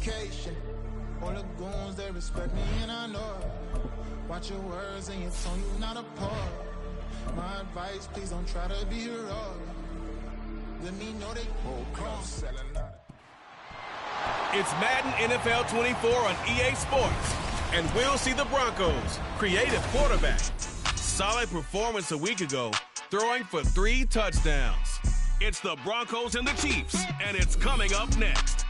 vacation. All the goons, they respect me and I know it. Watch your words and your tone, you not a part. My advice, please don't try to be heroic. Let me know they won't selling out. It's Madden NFL 24 on EA Sports. And we'll see the Broncos, creative quarterback. Solid performance a week ago, throwing for 3 touchdowns. It's the Broncos and the Chiefs, and it's coming up next.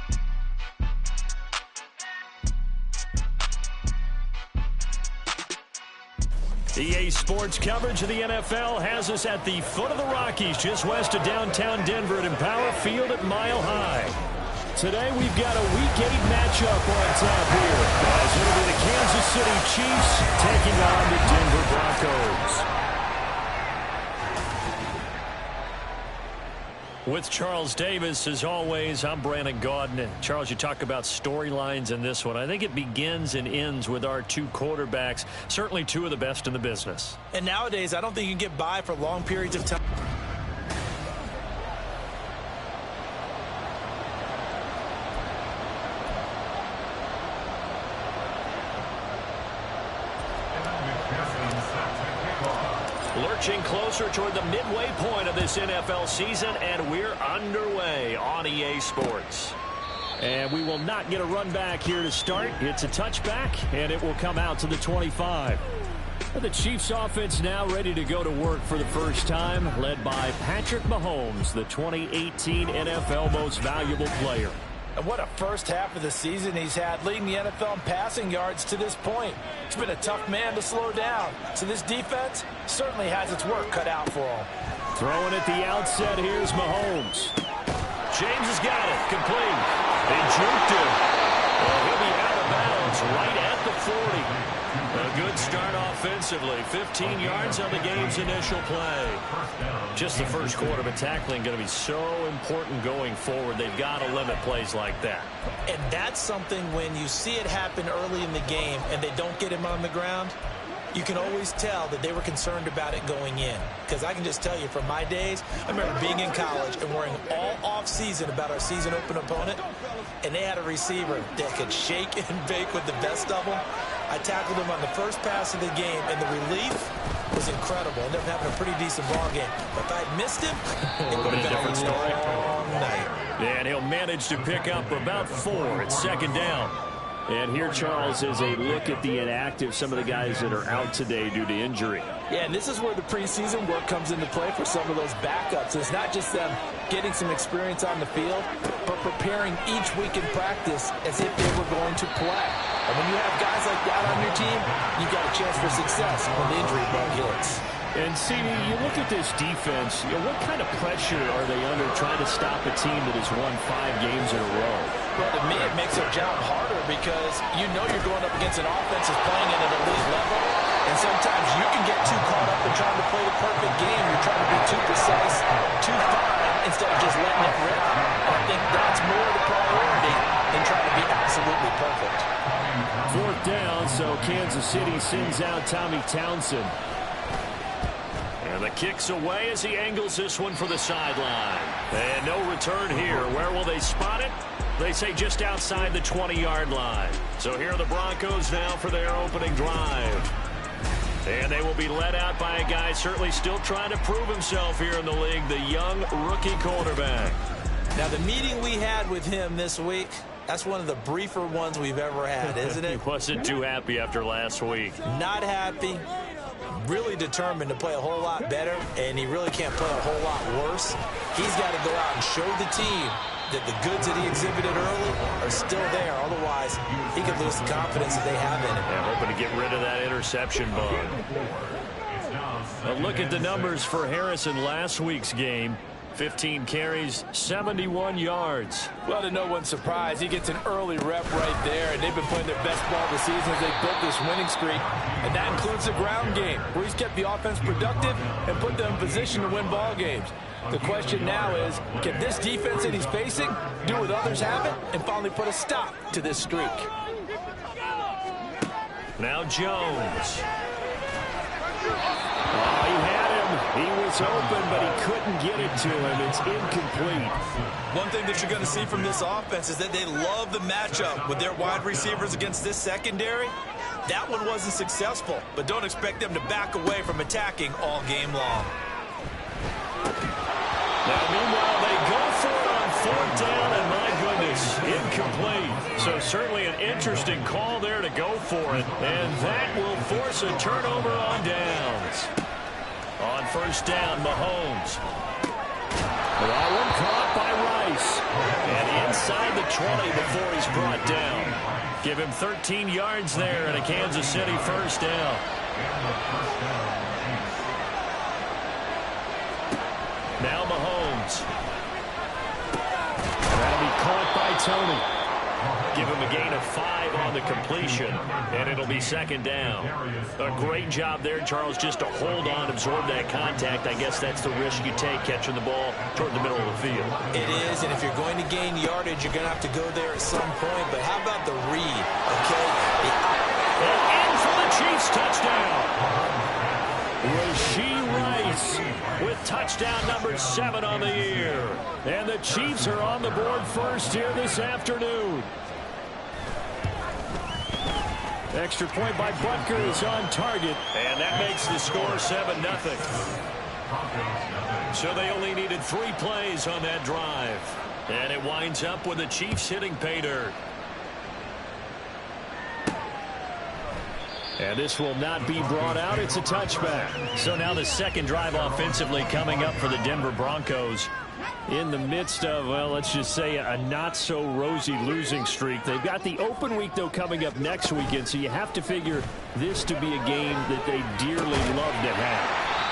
EA Sports coverage of the NFL has us at the foot of the Rockies, just west of downtown Denver at Empower Field at Mile High. Today we've got a Week 8 matchup on tap here, as it'll be the Kansas City Chiefs taking on the Denver Broncos. With Charles Davis, as always, I'm Brandon Gaudin. Charles, you talk about storylines in this one. I think it begins and ends with our 2 quarterbacks, certainly 2 of the best in the business. And nowadays, I don't think you can get by for long periods of time. Lurching closer toward the midway point of this NFL season, and we're underway on EA Sports. And we will not get a run back here to start. It's a touchback, and it will come out to the 25. The Chiefs offense now ready to go to work for the first time, led by Patrick Mahomes, the 2018 NFL Most Valuable Player. And what a first half of the season he's had, leading the NFL in passing yards to this point. He's been a tough man to slow down. So this defense certainly has its work cut out for him. Throwing at the outset, here's Mahomes. James has got it, complete. They juked him. Well, he'll be out of bounds right at the 40. A good start offensively. 15 yards on the game's initial play. Just the first quarter, but tackling going to be so important going forward. They've got to limit plays like that. And that's something when you see it happen early in the game and they don't get him on the ground, you can always tell that they were concerned about it going in. Because I can just tell you from my days, I remember being in college and worrying all off-season about our season open opponent, and they had a receiver that could shake and bake with the best of them. I tackled him on the first pass of the game, and the relief was incredible. Ended up having a pretty decent ball game. But if I'd missed him, it would have been a different story. Yeah, and he'll manage to pick up about 4 at second down. And here, Charles, is a look at the inactive, some of the guys that are out today due to injury. Yeah, and this is where the preseason work comes into play for some of those backups. It's not just them getting some experience on the field, but preparing each week in practice as if they were going to play. And when you have guys like that on your team, you've got a chance for success when the injury bug hits. And, CD, you look at this defense, what kind of pressure are they under trying to stop a team that has won 5 games in a row? Well, to me, it makes their job harder because you know you're going up against an offense that's playing at an elite level, and sometimes you can get too caught up in trying to play the perfect game. You're trying to be too precise, too fine, instead of just letting it rip. And I think that's more the priority than trying to be absolutely perfect. 4th down, so Kansas City sends out Tommy Townsend. And the kick's away as he angles this one for the sideline. And no return here. Where will they spot it? They say just outside the 20-yard line. So here are the Broncos now for their opening drive. And they will be led out by a guy certainly still trying to prove himself here in the league, the young rookie quarterback. Now, the meeting we had with him this week, that's one of the briefer ones we've ever had, isn't it? He wasn't too happy after last week. Not happy. Really determined to play a whole lot better, and he really can't play a whole lot worse. He's got to go out and show the team that the goods that he exhibited early are still there. Otherwise, he could lose the confidence that they have in him. Yeah, hoping to get rid of that interception bug. A look at the numbers for Harris in last week's game. 15 carries, 71 yards. Well, to no one's surprise, he gets an early rep right there, and they've been playing their best ball this season as they built this winning streak. And that includes the ground game, where he's kept the offense productive and put them in position to win ball games. The question now is, can this defense that he's facing do what others haven't and finally put a stop to this streak? Now Jones. Oh, he had him. He was open, but he couldn't get it to him. It's incomplete. One thing that you're going to see from this offense is that they love the matchup with their wide receivers against this secondary. That one wasn't successful, but don't expect them to back away from attacking all game long. Now, meanwhile, they go for it on 4th down, and my goodness, incomplete. So certainly an interesting call there to go for it, and that will force a turnover on downs. On 1st down, Mahomes. That one caught by Rice. And inside the 20 before he's brought down. Give him 13 yards there and a Kansas City 1st down. Now Mahomes. That'll be caught by Tony. Give him a gain of 5 on the completion, and it'll be 2nd down. A great job there, Charles, just to hold on, absorb that contact. I guess that's the risk you take, catching the ball toward the middle of the field. It is, and if you're going to gain yardage, you're going to have to go there at some point. But how about the read, okay? And in for the Chiefs touchdown. Rashee Rice with touchdown number 7 on the year. And the Chiefs are on the board first here this afternoon. Extra point by Butker is on target. And that makes the score 7-0. So they only needed 3 plays on that drive. And it winds up with the Chiefs hitting pay dirt. And this will not be brought out. It's a touchback. So now the 2nd drive offensively coming up for the Denver Broncos. In the midst of, well, let's just say a not-so-rosy losing streak. They've got the open week, though, coming up next weekend, so you have to figure this to be a game that they dearly love to have.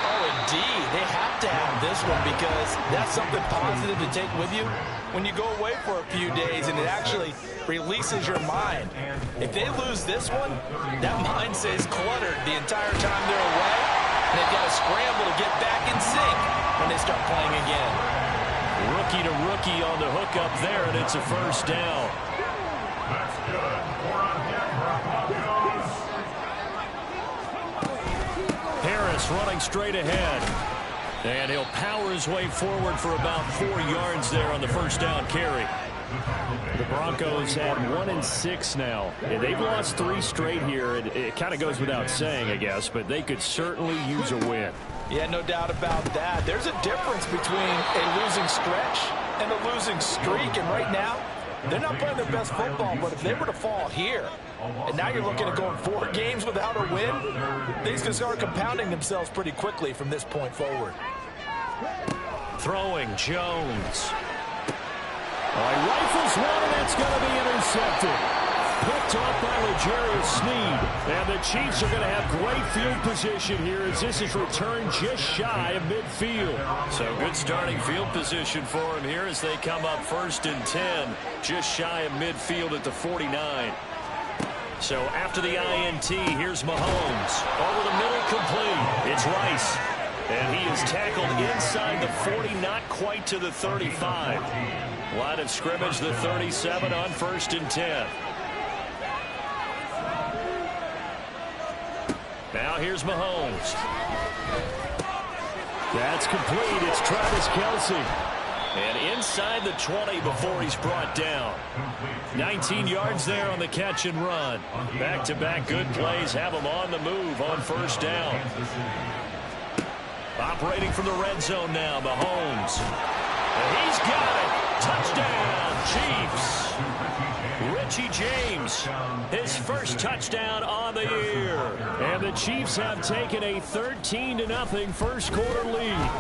Oh, indeed. They have to have this one because that's something positive to take with you when you go away for a few days, and it actually releases your mind. If they lose this one, that mind stays cluttered the entire time they're away, and they've got to scramble to get back in sync when they start playing again. Rookie to rookie on the hook up there, and it's a 1st down. Harris running straight ahead. And he'll power his way forward for about 4 yards there on the 1st down carry. The Broncos have 1-6 now. And they've lost 3 straight here. It kind of goes without saying, I guess, but they could certainly use a win. Yeah, no doubt about that. There's a difference between a losing stretch and a losing streak. And right now, they're not playing their best football. But if they were to fall here, and now you're looking at going 4 games without a win, things can start compounding themselves pretty quickly from this point forward. Throwing Jones. Rifles one, and it's going to be intercepted. Picked off by L'Jarius Sneed. And the Chiefs are going to have great field position here as this is returned just shy of midfield. So good starting field position for them here as they come up 1st and 10, just shy of midfield at the 49. So after the INT, here's Mahomes. Over the middle, complete. It's Rice. And he is tackled inside the 40, not quite to the 35. Line of scrimmage, the 37 on 1st and 10. Now here's Mahomes. That's complete. It's Travis Kelce. And inside the 20 before he's brought down. 19 yards there on the catch and run. Back-to-back good plays have him on the move on 1st down. Operating from the red zone now, Mahomes. And he's got it. Touchdown, Chiefs. Richie James, his 1st touchdown on the year. And the Chiefs have taken a 13-0 1st quarter lead.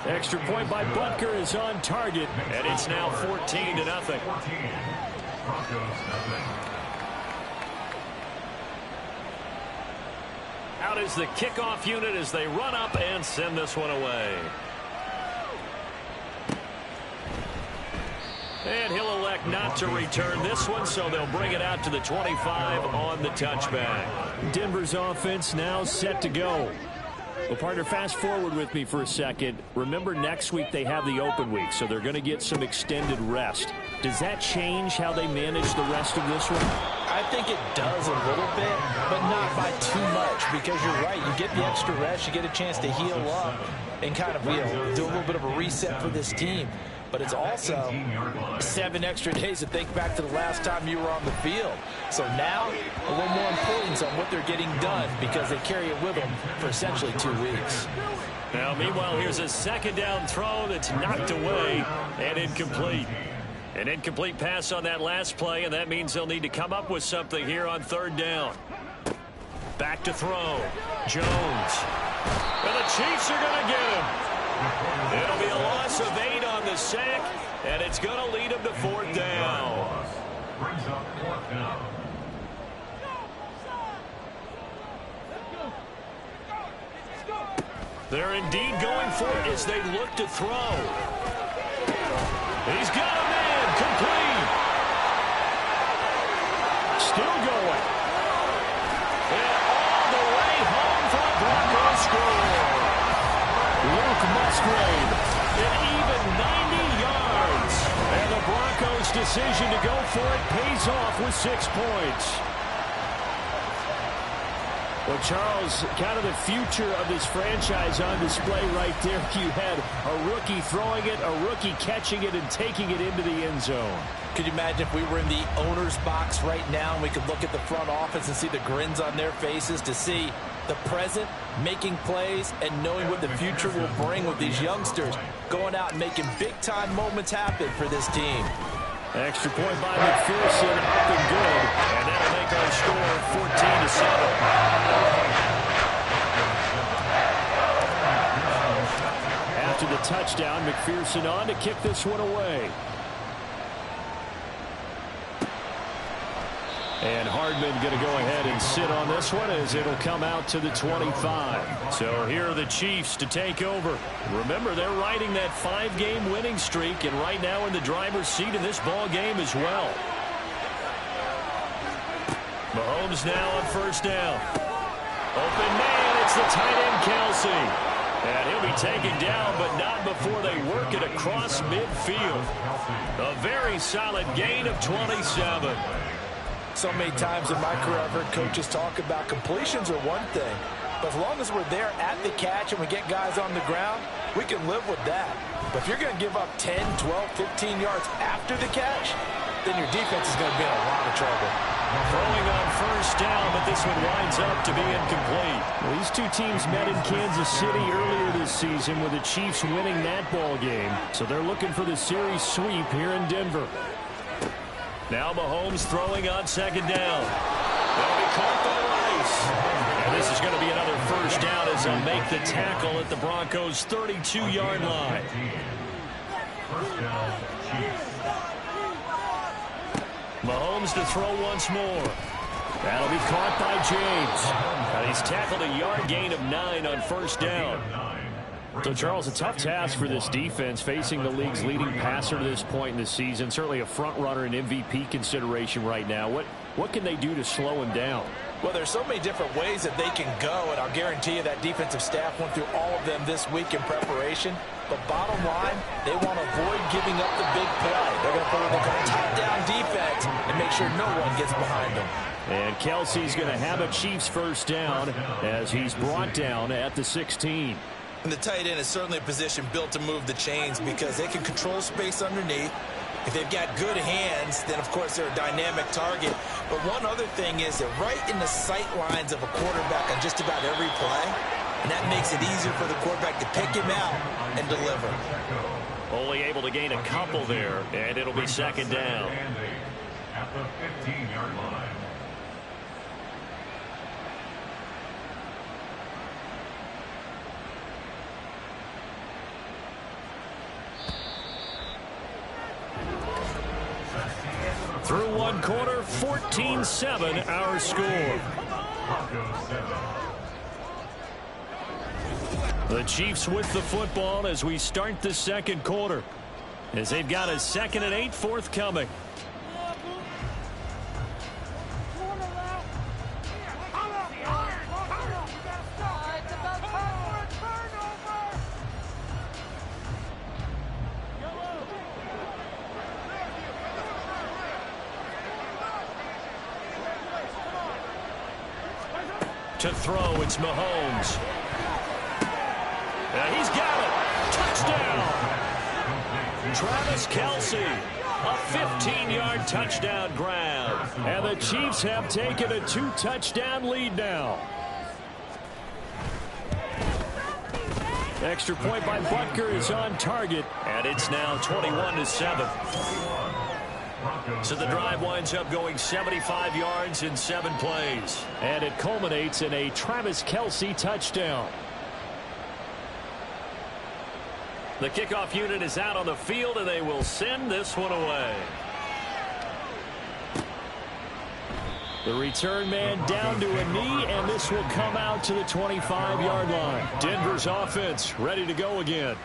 Extra point by Butker is on target, and it's now 14-0. Out is the kickoff unit as they run up and send this one away. And he'll elect not to return this one, so they'll bring it out to the 25 on the touchback. Denver's offense now set to go. Well, partner, fast forward with me for a second. Remember, next week they have the open week, so they're going to get some extended rest. Does that change how they manage the rest of this one? I think it does a little bit, but not by too much, because you're right. You get the extra rest, you get a chance to heal up and kind of, do a little bit of a reset for this team. But it's also 7 extra days to think back to the last time you were on the field. So now, a little more importance on what they're getting done, because they carry it with them for essentially 2 weeks. Now, meanwhile, here's a second down throw that's knocked away and incomplete. An incomplete pass on that last play, and that means they'll need to come up with something here on 3rd down. Back to throw. Jones. And the Chiefs are going to get him. It'll be a loss of 8 on the sack, and it's going to lead them to 4th down. They're indeed going for it as they look to throw. He's got a man, complete. Still going. And all the way home for a Broncos score. Luke Musgrave, an even 90 yards. And the Broncos' decision to go for it pays off with 6 points. Well, Charles, kind of the future of this franchise on display right there. You had a rookie throwing it, a rookie catching it, and taking it into the end zone. Could you imagine if we were in the owner's box right now and we could look at the front office and see the grins on their faces, to see the present making plays and knowing what the future will bring with these youngsters going out and making big-time moments happen for this team. Extra point by McPherson, up and good, and that'll make our score 14-7. After the touchdown, McPherson on to kick this one away. And Hardman going to go ahead and sit on this one as it'll come out to the 25. So here are the Chiefs to take over. Remember, they're riding that 5-game winning streak, and right now in the driver's seat in this ball game as well. Mahomes now on 1st down. Open man, it's the tight end Kelsey. And he'll be taken down, but not before they work it across midfield. A very solid gain of 27. So many times in my career I've heard coaches talk about completions are one thing, but as long as we're there at the catch and we get guys on the ground, we can live with that. But if you're going to give up 10, 12, 15 yards after the catch, then your defense is going to be in a lot of trouble. Throwing on 1st down, but this one winds up to be incomplete. Well, these two teams met in Kansas City earlier this season with the Chiefs winning that ball game. So they're looking for the series sweep here in Denver. Now Mahomes throwing on 2nd down. That'll be caught by Rice. And this is going to be another 1st down as they'll make the tackle at the Broncos' 32-yard line. Mahomes to throw once more. That'll be caught by James. And he's tackled a yard gain of 9 on 1st down. So, Charles, a tough task for this defense facing the league's leading passer to this point in the season. Certainly a front-runner in MVP consideration right now. What can they do to slow him down? Well, there's so many different ways that they can go, and I'll guarantee you that defensive staff went through all of them this week in preparation. But bottom line, they want to avoid giving up the big play. They're going to play what they call top-down defense and make sure no one gets behind them. And Kelsey's going to have a Chiefs 1st down as he's brought down at the 16. And the tight end is certainly a position built to move the chains because they can control space underneath. If they've got good hands, then, of course, they're a dynamic target. But one other thing is they're right in the sight lines of a quarterback on just about every play. And that makes it easier for the quarterback to pick him out and deliver. Only able to gain a couple there, and it'll be 2nd down. At the 15-yard line. Through 1 quarter, 14-7 our score. The Chiefs with the football as we start the 2nd quarter, as they've got a 2nd and 8 forthcoming. To throw, it's Mahomes. And he's got it. Touchdown. Travis Kelce. A 15-yard touchdown grab. And the Chiefs have taken a 2-touchdown lead now. Extra point by Butker is on target. And it's now 21-7. So the drive winds up going 75 yards in 7 plays. And it culminates in a Travis Kelce touchdown. The kickoff unit is out on the field, and they will send this one away. The return man down to a knee, and this will come out to the 25-yard line. Denver's offense ready to go again.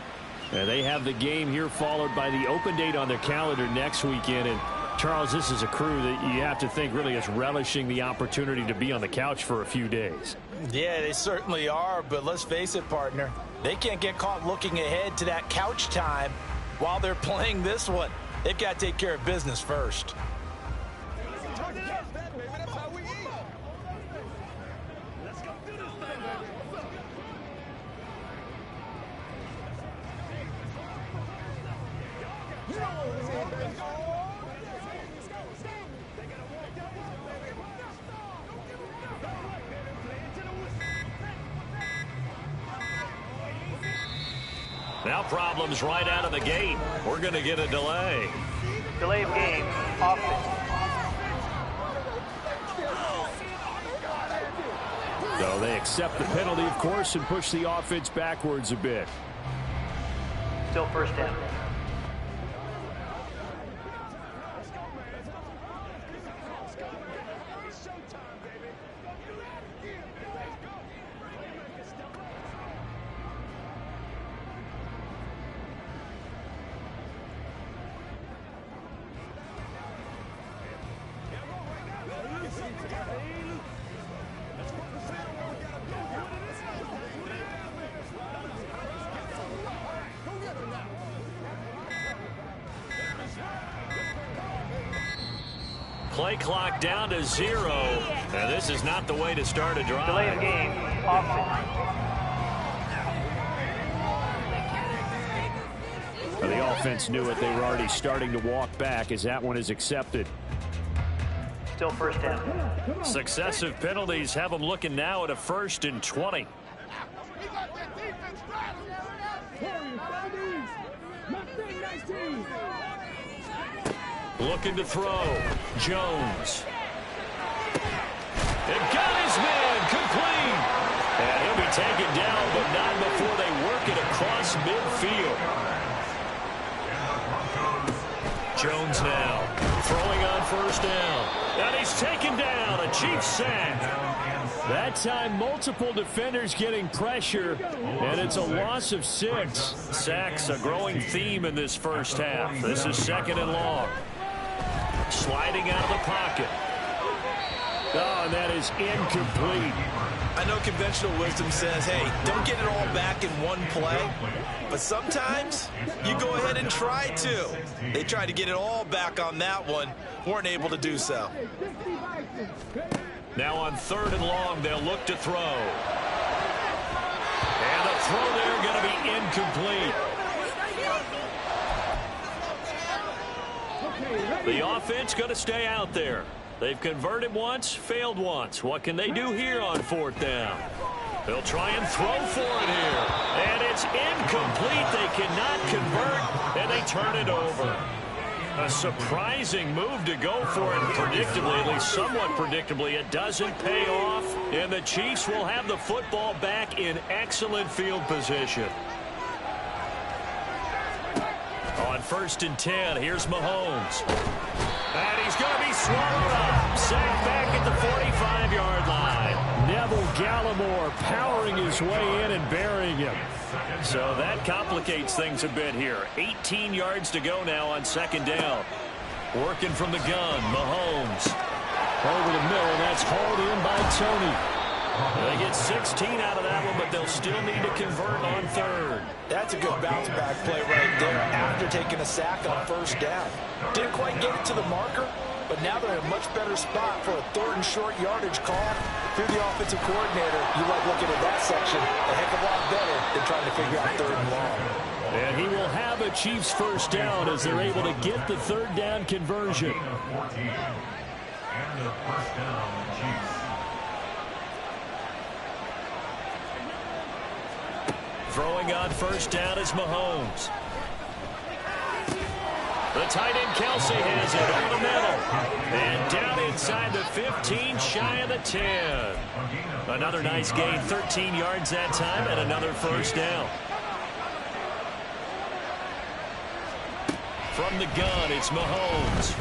And they have the game here followed by the open date on their calendar next weekend. And Charles, this is a crew that you have to think really is relishing the opportunity to be on the couch for a few days. Yeah, they certainly are, but let's face it, partner. They can't get caught looking ahead to that couch time while they're playing this one. They've got to take care of business first. Now problems right out of the gate. We're going to get a delay. Delay of game. Offense. So they accept the penalty, of course, and push the offense backwards a bit. Still first down. Play clock down to 0. Now, this is not the way to start a drive. Delay of game. Offense. Well, the offense knew it. They were already starting to walk back as that one is accepted. Still first down. Successive penalties have them looking now at a 1st and 20. Looking to throw. Jones. It got his man complete. And he'll be taken down, but not before they work it across midfield. Jones now throwing on 1st down. And he's taken down. A Chiefs sack. That time, multiple defenders getting pressure, and it's a loss of 6. Sacks, a growing theme in this first half. This is 2nd and long. Sliding out of the pocket. Oh, and that is incomplete. I know conventional wisdom says, hey, don't get it all back in one play. But sometimes you go ahead and try to. They tried to get it all back on that one. Weren't able to do so. Now on 3rd and long, they'll look to throw. And the throw there going to be incomplete. The offense going to stay out there. They've converted once, failed once. What can they do here on 4th down? They'll try and throw for it here. And it's incomplete. They cannot convert, and they turn it over. A surprising move to go for it predictably, at least somewhat predictably. It doesn't pay off, and the Chiefs will have the football back in excellent field position. On 1st and 10, here's Mahomes. And he's going to be swallowed up. Sacked back at the 45-yard line. Neville Gallimore powering his way in and burying him. So that complicates things a bit here. 18 yards to go now on 2nd down. Working from the gun, Mahomes. Over the middle, that's hauled in by Tony. They get 16 out of that one, but they'll still need to convert on 3rd. That's a good bounce-back play right there after taking a sack on 1st down. Didn't quite get it to the marker, but now they're in a much better spot for a 3rd and short yardage call. If you're the offensive coordinator, you like looking at that section a heck of a lot better than trying to figure out 3rd and long. And he will have a Chiefs first down as they're able to get the 3rd down conversion. 14. And the first down, Chiefs. Throwing on first down is Mahomes. The tight end Kelsey has it over the middle. And down inside the 15, shy of the 10. Another nice gain, 13 yards that time, and another first down. From the gun, it's Mahomes.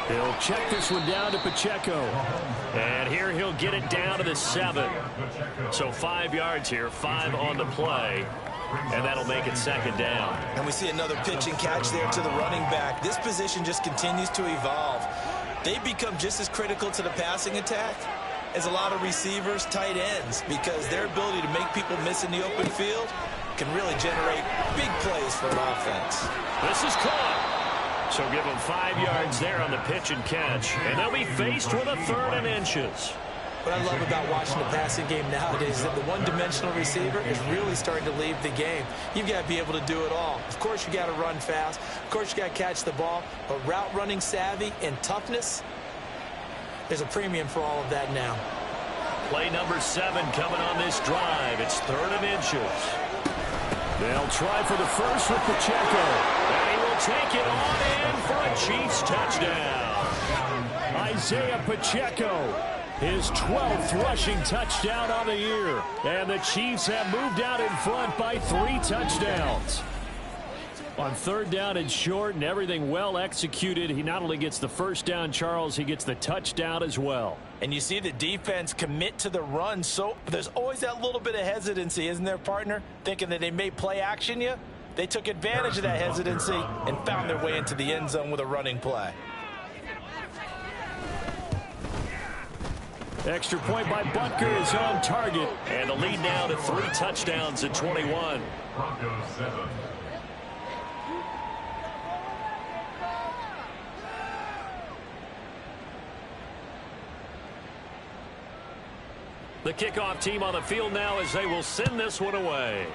He'll check this one down to Pacheco. And here he'll get it down to the 7. So 5 yards here, 5 on the play. And that'll make it 2nd down. And we see another pitch and catch there to the running back. This position just continues to evolve. They become just as critical to the passing attack as a lot of receivers, tight ends, because their ability to make people miss in the open field can really generate big plays for an offense. This is caught. So give them 5 yards there on the pitch and catch. And they'll be faced with a 3rd and inches. What I love about watching the passing game nowadays is that the one-dimensional receiver is really starting to leave the game. You've got to be able to do it all. Of course, you got to run fast. Of course, you got to catch the ball. But route running savvy and toughness, there's a premium for all of that now. Play number 7 coming on this drive. It's 3rd and inches. They'll try for the first with Pacheco. And he will take it on in for a Chiefs touchdown. Isaiah Pacheco, his 12th rushing touchdown on the year. And the Chiefs have moved out in front by 3 touchdowns. On 3rd down and short and everything well executed, he not only gets the first down, Charles, he gets the touchdown as well. And you see the defense commit to the run, so there's always that little bit of hesitancy, isn't there, partner? Thinking that they may play action you. They took advantage of that hesitancy and found their way into the end zone with a running play. Extra point by Butker is on target. And the lead now to 3 touchdowns at 21. Broncos 7. The kickoff team on the field now as they will send this one away.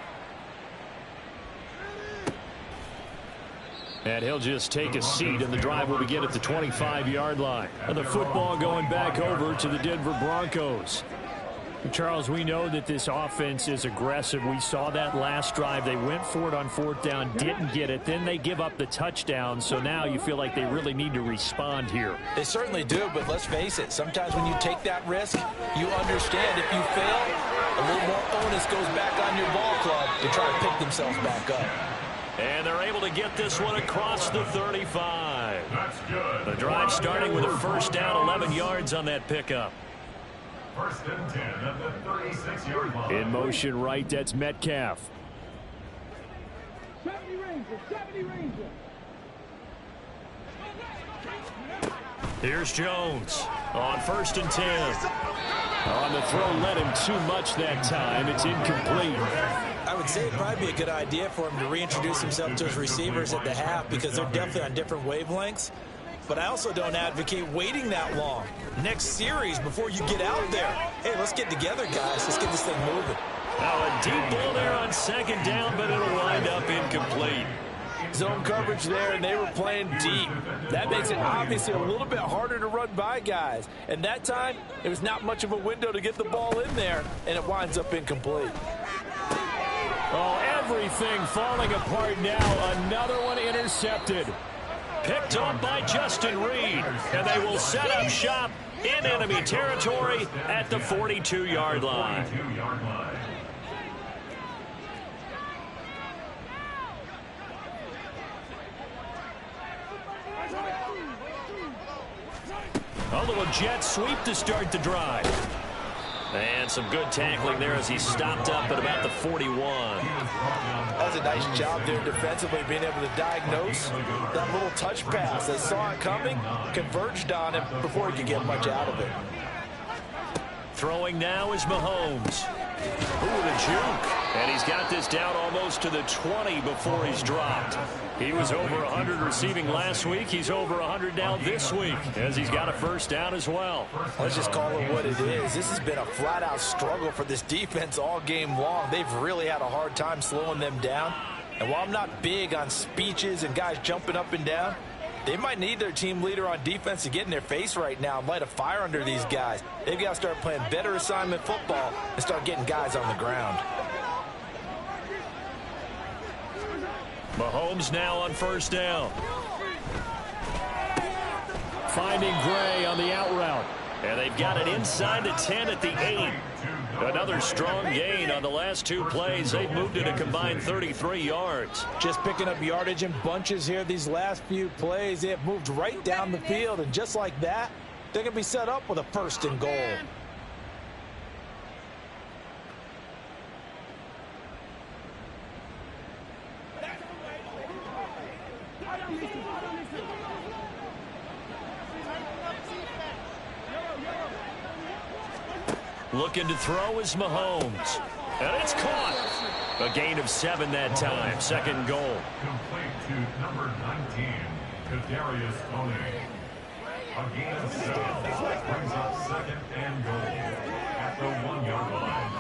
And he'll just take a seat, and the drive will begin at the 25-yard line. And the football going back over to the Denver Broncos. Charles, we know that this offense is aggressive. We saw that last drive. They went for it on 4th down, didn't get it. Then they give up the touchdown. So now you feel like they really need to respond here. They certainly do, but let's face it. Sometimes when you take that risk, you understand if you fail, a little more onus goes back on your ball club to try to pick themselves back up. And they're able to get this one across the 35. That's good. The drive starting with a first down, 11 yards on that pickup. 1st and 10 at the 36-yard line. In motion right, that's Metcalf. 70 Rangers. Here's Jones on 1st and 10. On the throw, let him too much that time. It's incomplete. I would say it'd probably be a good idea for him to reintroduce himself to his receivers at the half because they're definitely on different wavelengths. But I also don't advocate waiting that long. Next series before you get out there. Hey, let's get together, guys. Let's get this thing moving. Now a deep ball there on 2nd down, but it'll wind up incomplete. Zone coverage there, and they were playing deep. That makes it obviously a little bit harder to run by guys. And that time, it was not much of a window to get the ball in there, and it winds up incomplete. Oh, everything falling apart now. Another one intercepted. Picked up by Justin Reed, and they will set up shop in enemy territory at the 42-yard line. A little jet sweep to start the drive. And some good tackling there as he stopped up at about the 41. That was a nice job there defensively, being able to diagnose that little touch pass. They saw it coming, converged on him before he could get much out of it. Throwing now is Mahomes. Ooh, the juke. And he's got this down almost to the 20 before he's dropped. He was over 100 receiving last week. He's over 100 now this week as he's got a first down as well. Let's just call it what it is. This has been a flat-out struggle for this defense all game long. They've really had a hard time slowing them down. And while I'm not big on speeches and guys jumping up and down, they might need their team leader on defense to get in their face right now and light a fire under these guys. They've got to start playing better assignment football and start getting guys on the ground. Mahomes now on first down. Finding Gray on the out route. And they've got it inside the 10 at the 8. Another strong gain on the last 2 plays. They've moved it a combined 33 yards. Just picking up yardage in bunches here these last few plays. They have moved right down the field, and just like that, they're going to be set up with a first and goal. Looking to throw is Mahomes. And it's caught. A gain of 7 that time. Second goal. Complete to number 19, Kadarius Toney. A gain of 7 brings up second and goal at the 1-yard line.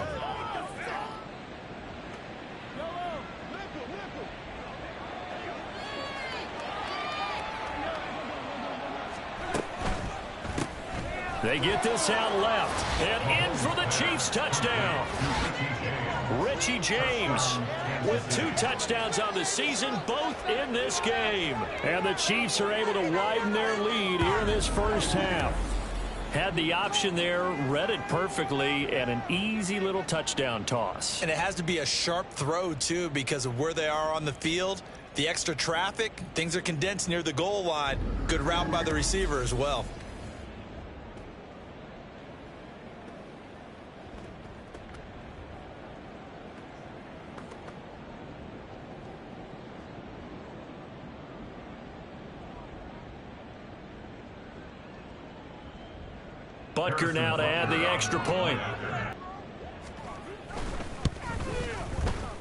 They get this out left. And in for the Chiefs touchdown. Richie James with 2 touchdowns on the season, both in this game. And the Chiefs are able to widen their lead here in this first half. Had the option there, read it perfectly, and an easy little touchdown toss. And it has to be a sharp throw, too, because of where they are on the field. The extra traffic, things are condensed near the goal line. Good route by the receiver as well. Butker now to add the extra point.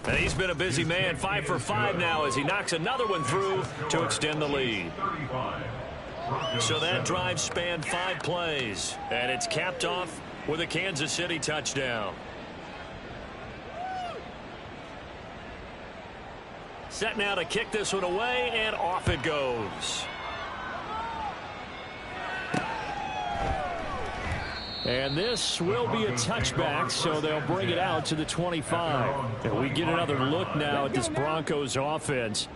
And he's been a busy man, 5 for 5 now as he knocks another one through to extend the lead. So that drive spanned 5 plays, and it's capped off with a Kansas City touchdown. Set now to kick this one away, and off it goes. And this will be a touchback, so they'll bring it out to the 25. And we get another look now at this Broncos offense.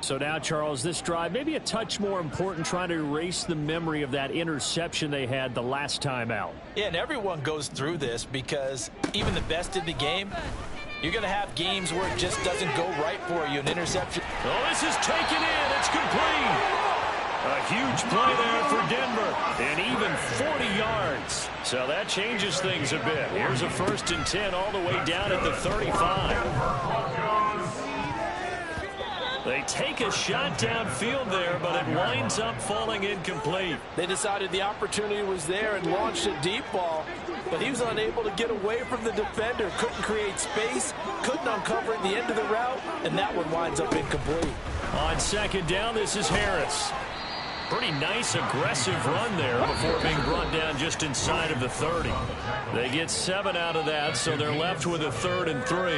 So now, Charles, this drive maybe a touch more important, trying to erase the memory of that interception they had the last time out. Yeah, and everyone goes through this because even the best in the game, you're going to have games where it just doesn't go right for you. An interception. Oh, this is taken in. It's complete. A huge play there for Denver, and even 40 yards. So that changes things a bit. Here's a 1st and 10 all the way down at the 35. They take a shot downfield there, but it winds up falling incomplete. They decided the opportunity was there and launched a deep ball, but he was unable to get away from the defender, couldn't create space, couldn't uncover at the end of the route, and that one winds up incomplete. On 2nd down, this is Harris. Pretty nice, aggressive run there before being brought down just inside of the 30. They get 7 out of that, so they're left with a 3rd and 3.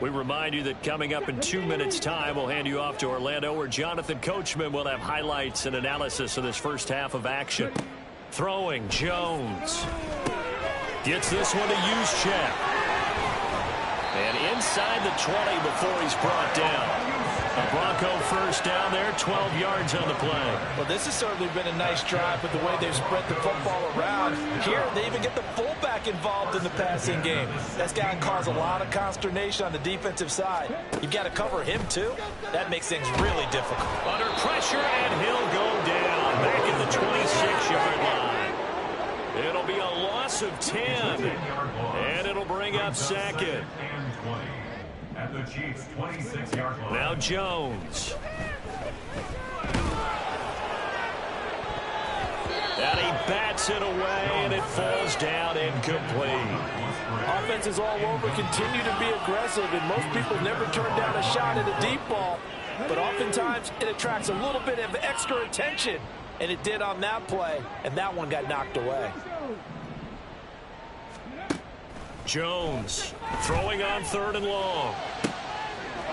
We remind you that coming up in 2 minutes' time, we'll hand you off to Orlando, where Jonathan Coachman will have highlights and analysis of this first half of action. Throwing, Jones. Gets this one to Juszczyk. And inside the 20 before he's brought down. A Bronco first down there, 12 yards on the play. Well, this has certainly been a nice drive with the way they've spread the football around. Here, they even get the fullback involved in the passing game. That's got to cause a lot of consternation on the defensive side. You've got to cover him, too. That makes things really difficult. Under pressure, and he'll go down back at the 26-yard line. It'll be a loss of 10, and it'll bring up 2nd. At the Chiefs' 26-yard line. Now Jones. And he bats it away, and it falls down incomplete. Offenses all over continue to be aggressive, and most people never turn down a shot at a deep ball. But oftentimes, it attracts a little bit of extra attention, and it did on that play, and that one got knocked away. Jones throwing on 3rd and long.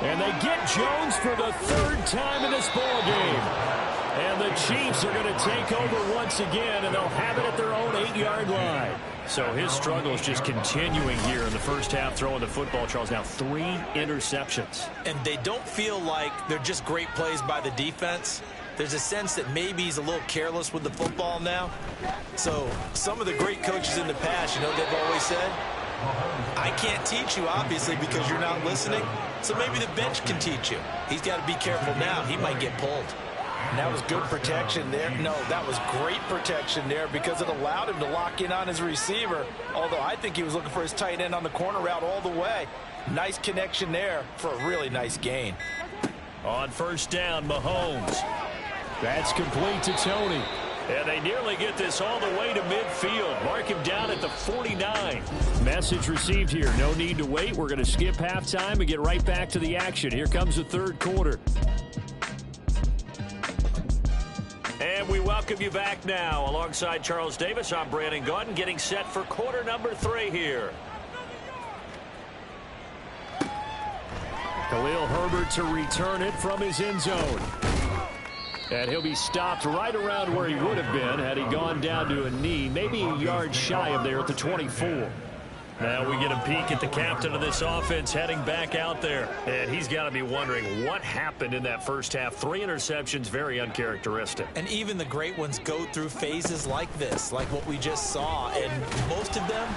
And they get Jones for the 3rd time in this ball game. And the Chiefs are going to take over once again, and they'll have it at their own 8-yard line. So his struggle is just continuing here in the first half, throwing the football. Charles, now 3 interceptions. And they don't feel like they're just great plays by the defense. There's a sense that maybe he's a little careless with the football now. So some of the great coaches in the past, you know, they've always said, I can't teach you, obviously, because you're not listening. So maybe the bench can teach you. He's got to be careful now. He might get pulled. And that was good protection there. No, that was great protection there because it allowed him to lock in on his receiver. Although I think he was looking for his tight end on the corner route all the way. Nice connection there for a really nice gain. On 1st down, Mahomes. That's complete to Tony. And they nearly get this all the way to midfield. Mark him down at the 49. Message received here. No need to wait. We're going to skip halftime and get right back to the action. Here comes the 3rd quarter. And we welcome you back now. Alongside Charles Davis, I'm Brandon Gaudin, getting set for quarter number 3 here. Khalil Herbert to return it from his end zone. And he'll be stopped right around where he would have been had he gone down to a knee, maybe a yard shy of there at the 24. Now we get a peek at the captain of this offense heading back out there. And he's got to be wondering what happened in that first half. 3 interceptions, very uncharacteristic. And even the great ones go through phases like this, like what we just saw. And most of them,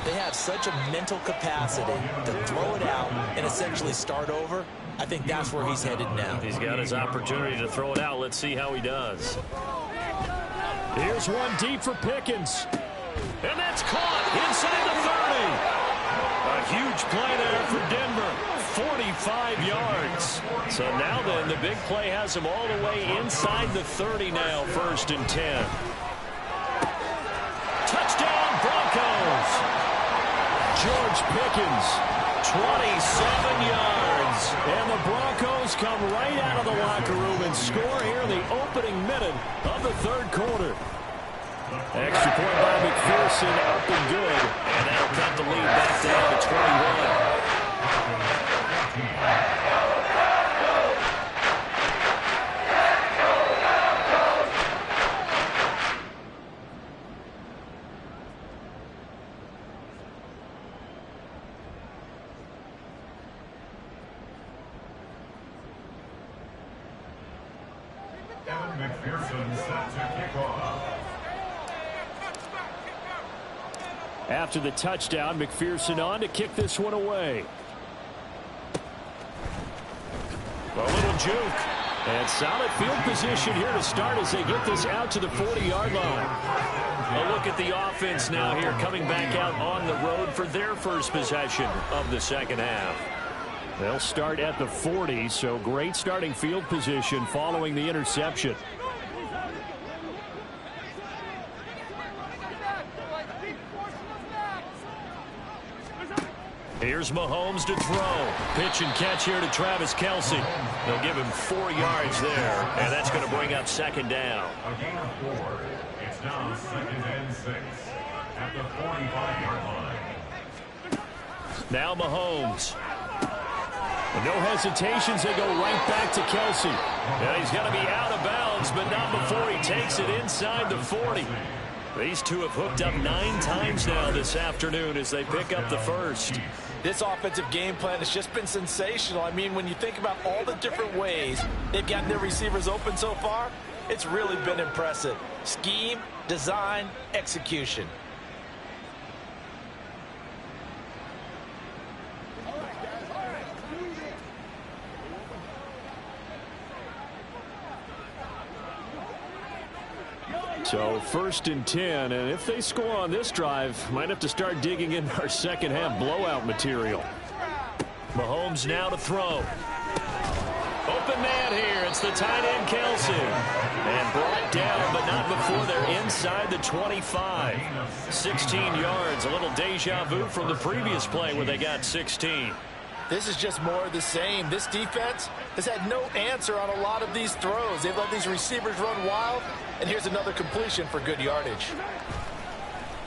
they have such a mental capacity to throw it out and essentially start over. I think that's where he's headed now. He's got his opportunity to throw it out. Let's see how he does. Here's one deep for Pickens. And that's caught inside the 30. A huge play there for Denver. 45 yards. So now then, the big play has him all the way inside the 30 now, 1st and 10. Touchdown, Broncos. George Pickens, 27 yards. And the Broncos come right out of the locker room and score here in the opening minute of the 3rd quarter. Extra point by McPherson, up and good. And that'll cut the lead back down to 21. McPherson set to kick off. After the touchdown, McPherson on to kick this one away. A little juke. And solid field position here to start as they get this out to the 40-yard line. A look at the offense now here coming back out on the road for their first possession of the second half. They'll start at the 40, so great starting field position following the interception. Here's Mahomes to throw. Pitch and catch here to Travis Kelce. They'll give him 4 yards there, and that's going to bring up 2nd down. A gain of 4. It's now 2nd and 6 at the 45-yard line. Now Mahomes. No hesitations, they go right back to Kelce. Yeah, he's going to be out of bounds, but not before he takes it inside the 40. These two have hooked up 9 times now this afternoon as they pick up the first. This offensive game plan has just been sensational. I mean, when you think about all the different ways they've gotten their receivers open so far, it's really been impressive. Scheme, design, execution. So 1st and 10, and if they score on this drive, might have to start digging in our second half blowout material. Mahomes now to throw. Open man here, It's the tight end, Kelsey. And brought down, but not before they're inside the 25. 16 yards, a little deja vu from the previous play where they got 16. This is just more of the same. This defense has had no answer on a lot of these throws. They've let these receivers run wild, and here's another completion for good yardage.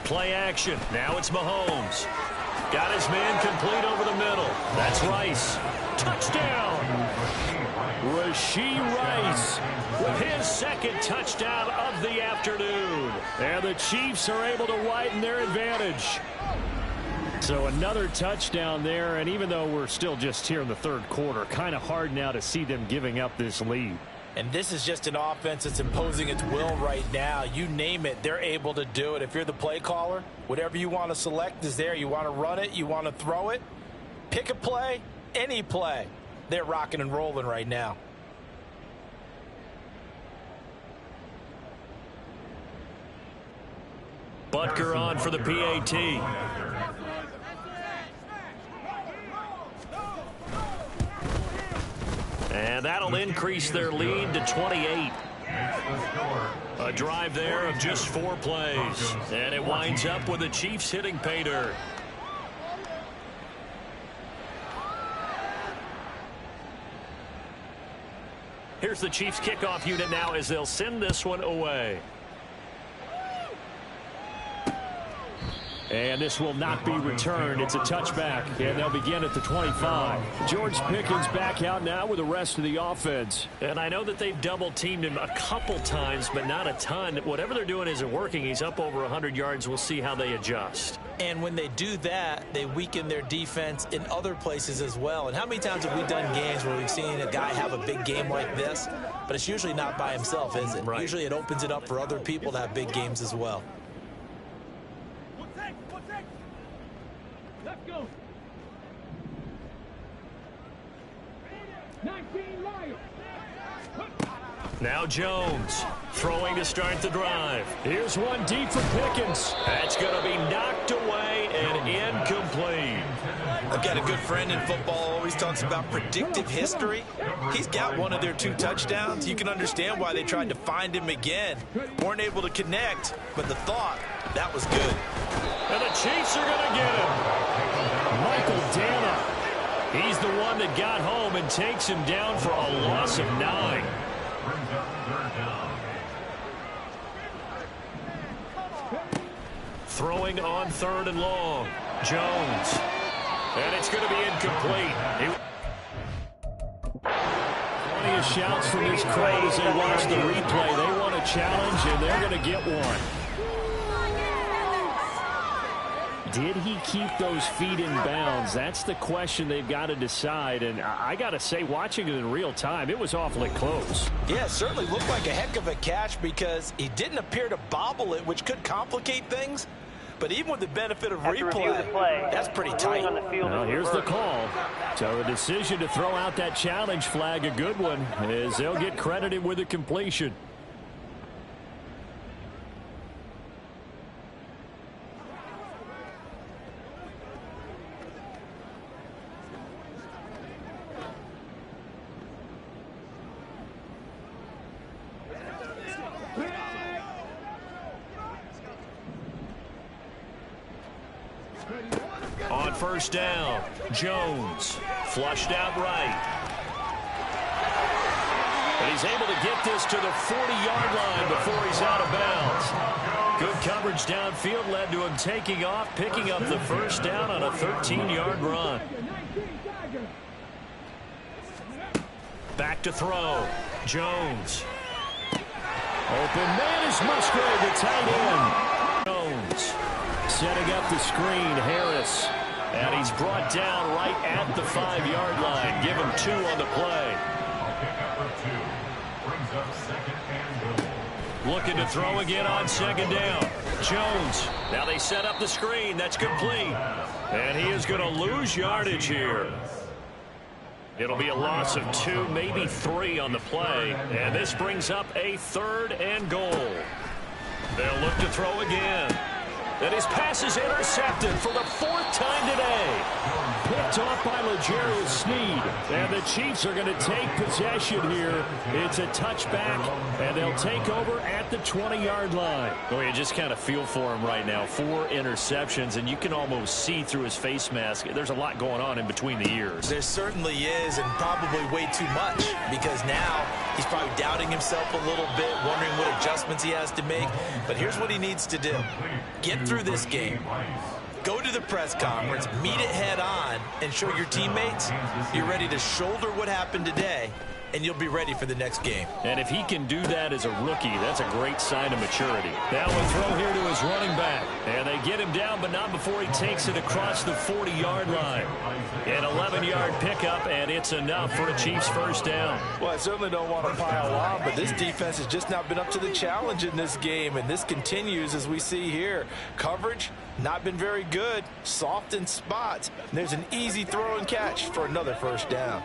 Play action. Now it's Mahomes. Got his man complete over the middle. That's Rice. Touchdown. Rashee Rice with his second touchdown of the afternoon. And the Chiefs are able to widen their advantage. So another touchdown there, and even though we're still just here in the third quarter, kind of hard now to see them giving up this lead. And this is just an offense that's imposing its will right now. You name it, they're able to do it. If you're the play caller, whatever you want to select is there. You want to run it, you want to throw it. Pick a play, any play. They're rocking and rolling right now. Butker on for the PAT. And that'll increase their lead to 28. A drive there of just 4 plays. And it winds up with the Chiefs hitting pay dirt. Here's the Chiefs kickoff unit now as they'll send this one away. And this will not be returned. It's a touchback, and they'll begin at the 25. George Pickens back out now with the rest of the offense. And I know that they've double-teamed him a couple times, but not a ton. Whatever they're doing isn't working. He's up over 100 yards. We'll see how they adjust. And when they do that, they weaken their defense in other places as well. And how many times have we done games where we've seen a guy have a big game like this? But it's usually not by himself, is it? Right. Usually it opens it up for other people to have big games as well. Let's go. 19 Lions. Now Jones throwing to start the drive. Here's one deep for Pickens. That's going to be knocked away and incomplete. I've got a good friend in football, always talks about predictive history. He's got one of their 2 touchdowns. You can understand why they tried to find him again. Weren't able to connect, but the thought, that was good. And the Chiefs are going to get him. Michael Dana. He's the one that got home and takes him down for a loss of 9. Throwing on 3rd and long. Jones. And it's going to be incomplete. Plenty of shouts from this crowd as they watch the replay. They want a challenge, and they're going to get one. Did he keep those feet in bounds? That's the question they've got to decide. And I got to say, watching it in real time, it was awfully close. Yeah, it certainly looked like a heck of a catch because he didn't appear to bobble it, which could complicate things. But even with the benefit of replay, that's pretty tight. Well, here's the call. So a decision to throw out that challenge flag, a good one, as they'll get credited with a completion. On 1st down, Jones flushed out right. And he's able to get this to the 40-yard line before he's out of bounds. Good coverage downfield led to him taking off, picking up the 1st down on a 13-yard run. Back to throw. Jones. Open man is Musgrave, the tight end. Jones. Setting up the screen, Harris. And he's brought down right at the 5-yard line. Give him 2 on the play. Looking to throw again on 2nd down. Jones. Now they set up the screen. That's complete. And he is going to lose yardage here. It'll be a loss of 2, maybe 3 on the play. And this brings up a 3rd and goal. They'll look to throw again. And his pass is intercepted for the 4th time today. picked off by L'Jarius Sneed. And the Chiefs are going to take possession here. It's a touchback, and they'll take over at the 20-yard line. Well, you just kind of feel for him right now. 4 interceptions, and you can almost see through his face mask. There's a lot going on in between the ears. There certainly is, and probably way too much, because now he's probably doubting himself a little bit, wondering what adjustments he has to make. But here's what he needs to do. Get through this game. Go to the press conference, meet it head on, and show your teammates you're ready to shoulder what happened today, and you'll be ready for the next game. And if he can do that as a rookie, that's a great sign of maturity. Now a throw here to his running back. And they get him down, but not before he takes it across the 40-yard line. An 11-yard pickup, and it's enough for a Chiefs first down. Well, I certainly don't want to pile on, but this defense has just not been up to the challenge in this game, and this continues as we see here. Coverage, not been very good, soft in spots. And there's an easy throw and catch for another first down.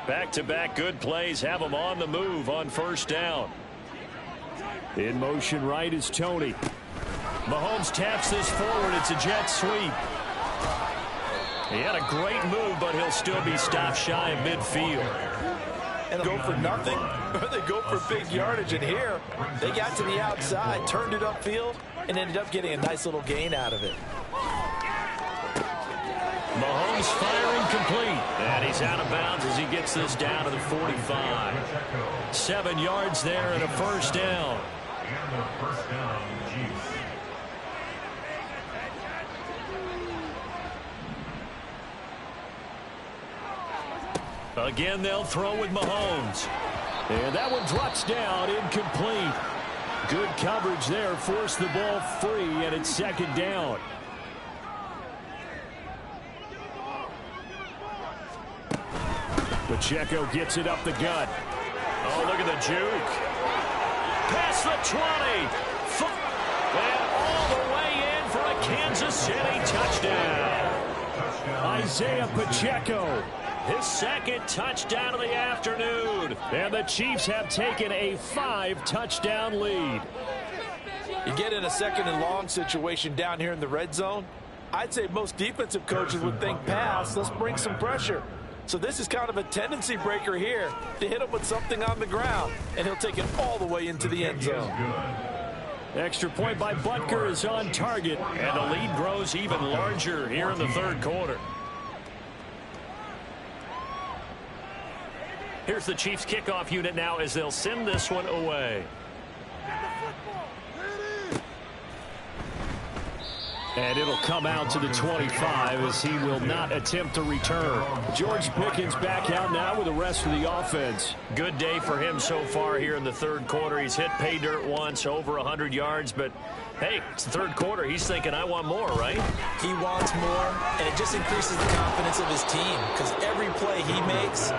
Back-to-back good plays have them on the move on first down. In motion right is Tony. Mahomes taps this forward. It's a jet sweep. He had a great move, but he'll still be stopped shy of midfield. And go for nothing, or they go for big yardage. And here, they got to the outside, turned it upfield, and ended up getting a nice little gain out of it. Mahomes firing complete. And he's out of bounds as he gets this down to the 45. 7 yards there and a first down. And the first down, Chiefs. Again, they'll throw with Mahomes. And that one drops down, incomplete. Good coverage there, forced the ball free, and it's second down. Pacheco gets it up the gut. Oh, look at the juke. Past the 20. And all the way in for a Kansas City touchdown. Isaiah Pacheco. His second touchdown of the afternoon. And the Chiefs have taken a 5-touchdown lead. You get in a second and long situation down here in the red zone. I'd say most defensive coaches would think pass. Let's bring some pressure. So this is kind of a tendency breaker here to hit him with something on the ground. And he'll take it all the way into the end zone. Extra point by Butker is on target. And the lead grows even larger here in the third quarter. Here's the Chiefs kickoff unit now as they'll send this one away. And it'll come out to the 25 as he will not attempt to return. George Pickens back out now with the rest of the offense. Good day for him so far here in the third quarter. He's hit pay dirt once, over 100 yards, but hey, it's the third quarter. He's thinking, I want more, right? He wants more, and it just increases the confidence of his team because every play he makes,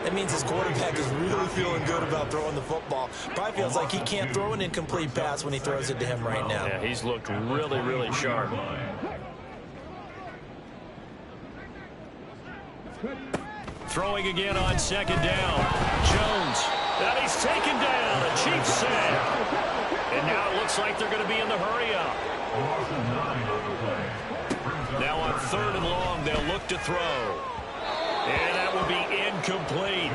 that means his quarterback is really feeling good about throwing the football. Probably feels like he can't throw an incomplete pass when he throws it to him right now. Yeah, he's looked really, really sharp. Throwing again on second down. Jones. And he's taken down. A Chiefs sack. And now it looks like they're going to be in the hurry-up. Now on third and long, they'll look to throw. And that will be incomplete.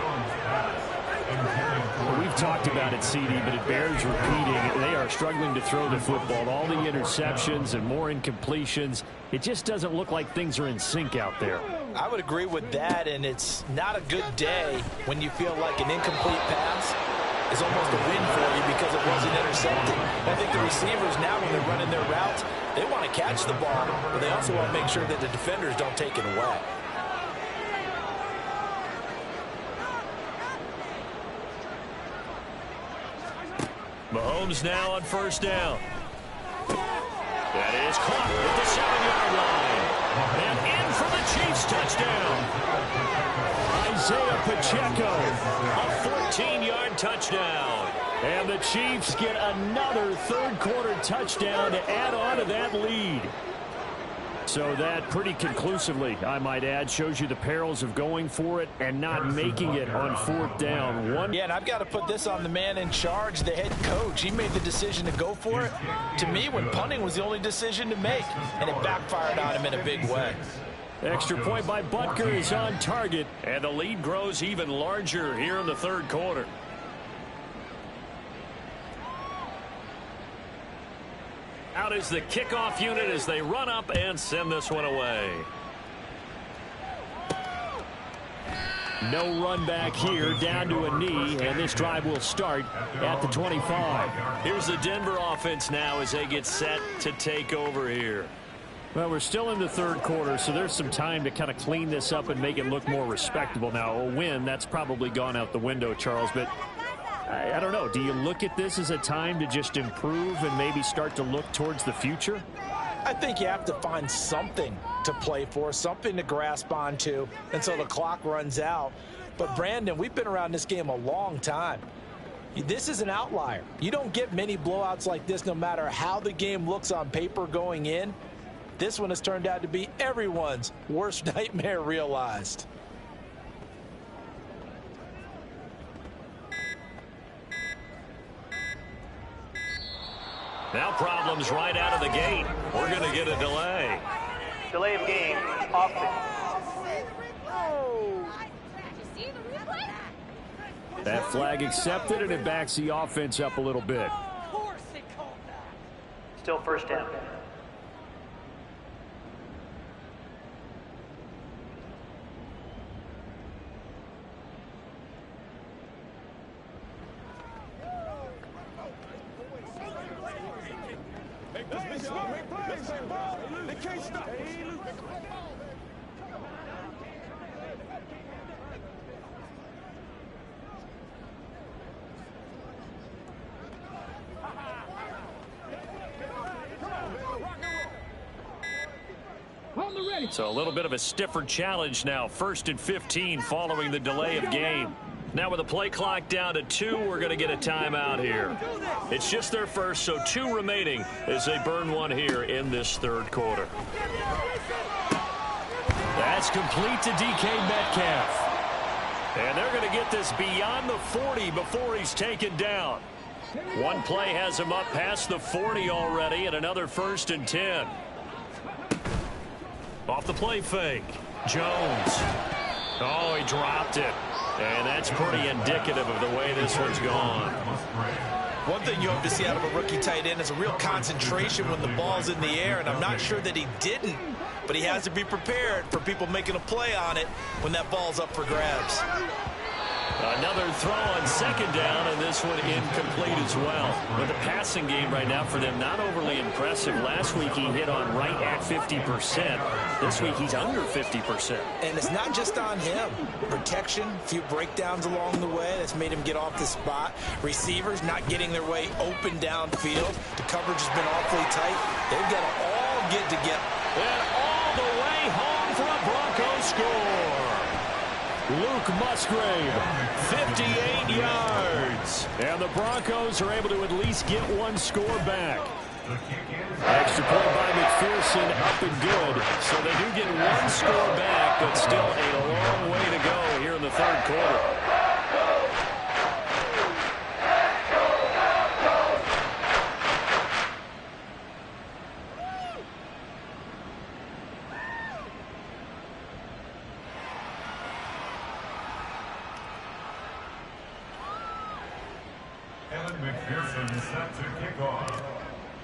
Well, we've talked about it, CD, but it bears repeating. They are struggling to throw the football. All the interceptions and more incompletions. It just doesn't look like things are in sync out there. I would agree with that, and it's not a good day when you feel like an incomplete pass is almost a win for you because it wasn't intercepted. I think the receivers now, when they're running their routes, they want to catch the ball, but they also want to make sure that the defenders don't take it away. Mahomes now on first down. That is caught at the 7-yard line. And in for the Chiefs touchdown. Isaiah Pacheco. A 14-yard touchdown. And the Chiefs get another third-quarter touchdown to add on to that lead. So that pretty conclusively, I might add, shows you the perils of going for it and not making it on fourth down. Yeah, and I've got to put this on the man in charge, the head coach. He made the decision to go for it. To me, when punting was the only decision to make, and it backfired on him in a big way. Extra point by Butker is on target. And the lead grows even larger here in the third quarter. Out is the kickoff unit as they run up and send this one away. No run back here, down to a knee, and this drive will start at the 25. Here's the Denver offense now as they get set to take over here. Well, we're still in the third quarter, so there's some time to kind of clean this up and make it look more respectable. Now, a win, that's probably gone out the window, Charles, but I don't know. Do you look at this as a time to just improve and maybe start to look towards the future? I think you have to find something to play for, something to grasp onto until the clock runs out. But, Brandon, we've been around this game a long time. This is an outlier. You don't get many blowouts like this no matter how the game looks on paper going in. This one has turned out to be everyone's worst nightmare realized. Now problems right out of the gate. We're going to get a delay. Delay of game, offense. That flag accepted, and it backs the offense up a little bit. Still first down. So a little bit of a stiffer challenge now. 1st and 15 following the delay of game. Now with the play clock down to 2, we're going to get a timeout here. It's just their first, so 2 remaining as they burn one here in this third quarter. That's complete to DK Metcalf. And they're going to get this beyond the 40 before he's taken down. One play has him up past the 40 already, and another 1st and 10. Off the play fake. Jones. Oh, he dropped it. And that's pretty indicative of the way this one's gone. One thing you hope to see out of a rookie tight end is a real concentration when the ball's in the air, and I'm not sure that he didn't, but he has to be prepared for people making a play on it when that ball's up for grabs. Another throw on 2nd down, and this one incomplete as well. But the passing game right now for them, not overly impressive. Last week he hit on right at 50%. This week he's under 50%. And it's not just on him. Protection, a few breakdowns along the way that's made him get off the spot. Receivers not getting their way open downfield. The coverage has been awfully tight. They've got to all get together. And all the way home for a Broncos score. Luke Musgrave, 58 yards. And the Broncos are able to at least get one score back. Extra point by McPherson, up and good. So they do get one score back, but still a long way to go here in the third quarter.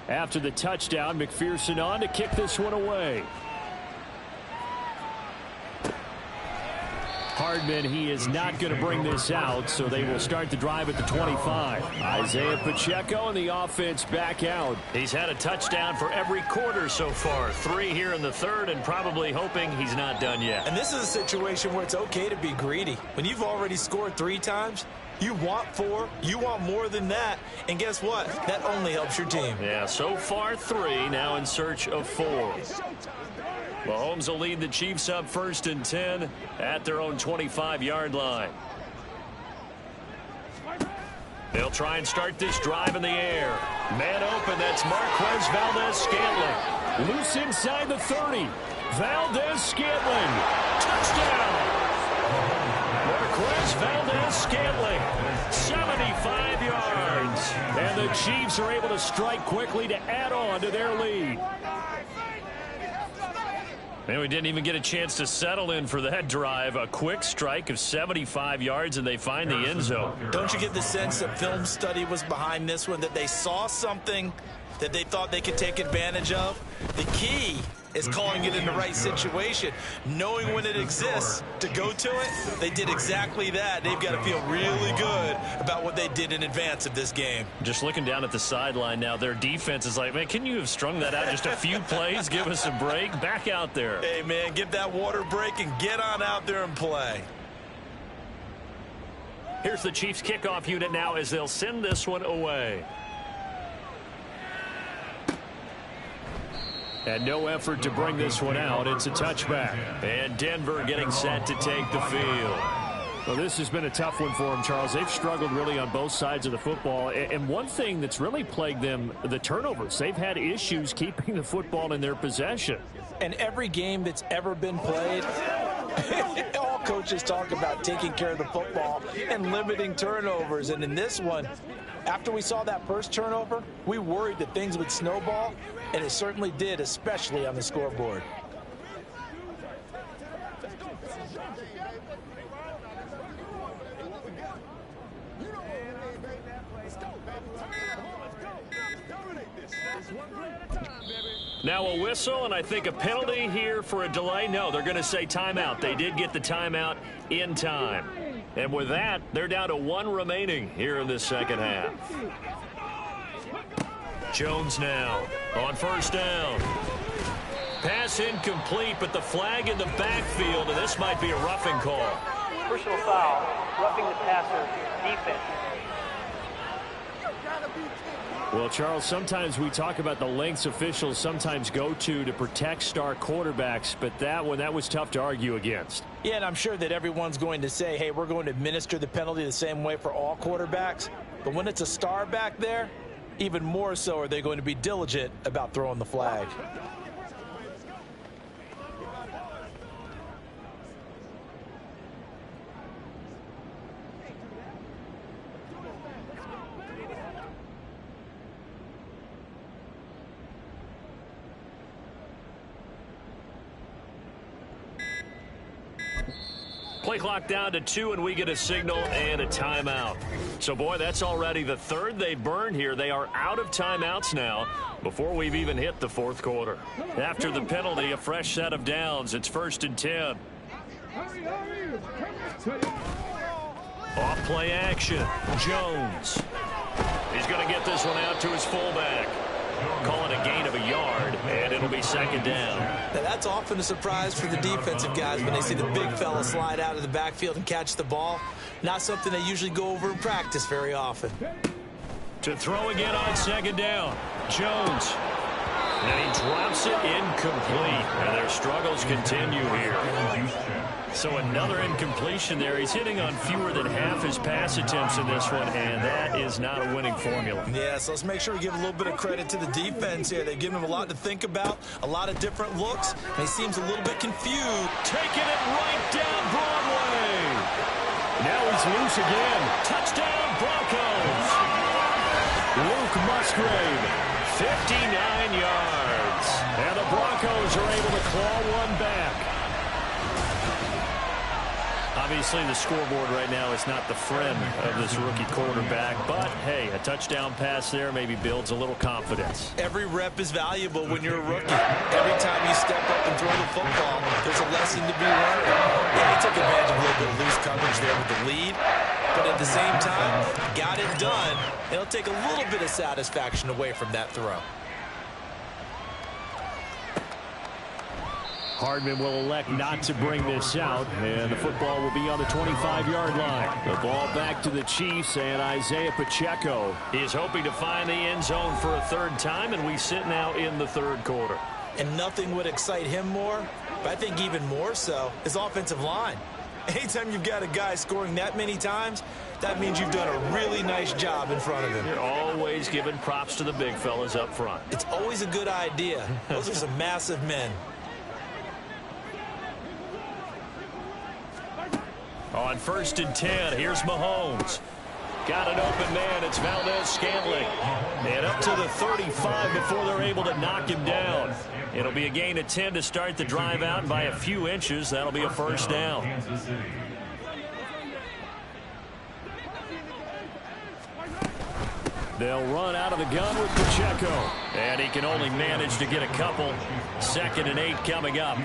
After the touchdown, McPherson on to kick this one away. Hardman, he is not going to bring this out, so they will start the drive at the 25. Isaiah Pacheco and the offense back out. He's had a touchdown for every quarter so far. 3 here in the third, and probably hoping he's not done yet. And this is a situation where it's okay to be greedy. When you've already scored 3 times, you want 4, you want more than that, and guess what? That only helps your team. Yeah, so far 3, now in search of 4. Mahomes will lead the Chiefs up 1st and 10 at their own 25-yard line. They'll try and start this drive in the air. Man open, that's Marquez Valdez-Scantling. Loose inside the 30. Valdez-Scantling. Touchdown! Marquez Valdez-Scantling, 75 yards. And the Chiefs are able to strike quickly to add on to their lead. And we didn't even get a chance to settle in for that drive. A quick strike of 75 yards, and they find the end zone. Don't you get the sense that film study was behind this one, that they saw something that they thought they could take advantage of? The key is calling it in the right situation, knowing when it exists to go to it. They did exactly that. They've got to feel really good about what they did in advance of this game. Just looking down at the sideline now, their defense is like, man, can you have strung that out just a few plays? Give us a break. Back out there. Hey, man, give that water break and get on out there and play. Here's the Chiefs kickoff unit now as they'll send this one away. And no effort to bring this one out. It's a touchback. And Denver getting set to take the field. Well, this has been a tough one for them, Charles. They've struggled really on both sides of the football. And one thing that's really plagued them, the turnovers. They've had issues keeping the football in their possession. And every game that's ever been played, all coaches talk about taking care of the football and limiting turnovers. And in this one, after we saw that first turnover, we worried that things would snowball, and it certainly did, especially on the scoreboard. Now a whistle, and I think a penalty here for a delay. No, they're going to say timeout. They did get the timeout in time. And with that, they're down to one remaining here in this second half. Jones now on first down. Pass incomplete, but the flag in the backfield, and this might be a roughing call. Personal foul, roughing the passer, defense. Well, Charles, sometimes we talk about the lengths officials sometimes go to protect star quarterbacks, but that was tough to argue against. Yeah, and I'm sure that everyone's going to say, hey, we're going to administer the penalty the same way for all quarterbacks. But when it's a star back there, even more so are they going to be diligent about throwing the flag. Play clock down to 2, and we get a signal and a timeout. So, boy, that's already the third they burned here. They are out of timeouts now before we've even hit the fourth quarter. After the penalty, a fresh set of downs. It's 1st and 10. Off play action. Jones. He's going to get this one out to his fullback. Call it a gain of a yard, and it'll be 2nd down. Now, that's often a surprise for the defensive guys when they see the big fella slide out of the backfield and catch the ball. Not something they usually go over in practice very often. To throw again on 2nd down. Jones. And he drops it incomplete. And their struggles continue here. So another incompletion there. He's hitting on fewer than half his pass attempts in this one, and that is not a winning formula. Yeah, so let's make sure we give a little bit of credit to the defense here. They've given him a lot to think about, a lot of different looks, and he seems a little bit confused. Taking it right down Broadway. Now he's loose again. Touchdown, Broncos. Luke Musgrave, 59 yards. And the Broncos are able to claw one back. Obviously, the scoreboard right now is not the friend of this rookie quarterback. But, hey, a touchdown pass there maybe builds a little confidence. Every rep is valuable when you're a rookie. Every time you step up and throw the football, there's a lesson to be learned. Yeah, he took advantage of a little bit of loose coverage there with the lead. But at the same time, got it done. It'll take a little bit of satisfaction away from that throw. Hardman will elect not to bring this out, and the football will be on the 25-yard line. The ball back to the Chiefs, and Isaiah Pacheco is hoping to find the end zone for a 3rd time, and we sit now in the 3rd quarter. And nothing would excite him more, but I think even more so, his offensive line. Anytime you've got a guy scoring that many times, that means you've done a really nice job in front of him. You're always giving props to the big fellas up front. It's always a good idea. Those are some massive men. On 1st and 10, here's Mahomes. Got an open man. It's Valdez-Scantling. And up to the 35 before they're able to knock him down. It'll be a gain of 10 to start the drive out. By a few inches, that'll be a first down. They'll run out of the gun with Pacheco. And he can only manage to get a couple. 2nd and 8 coming up.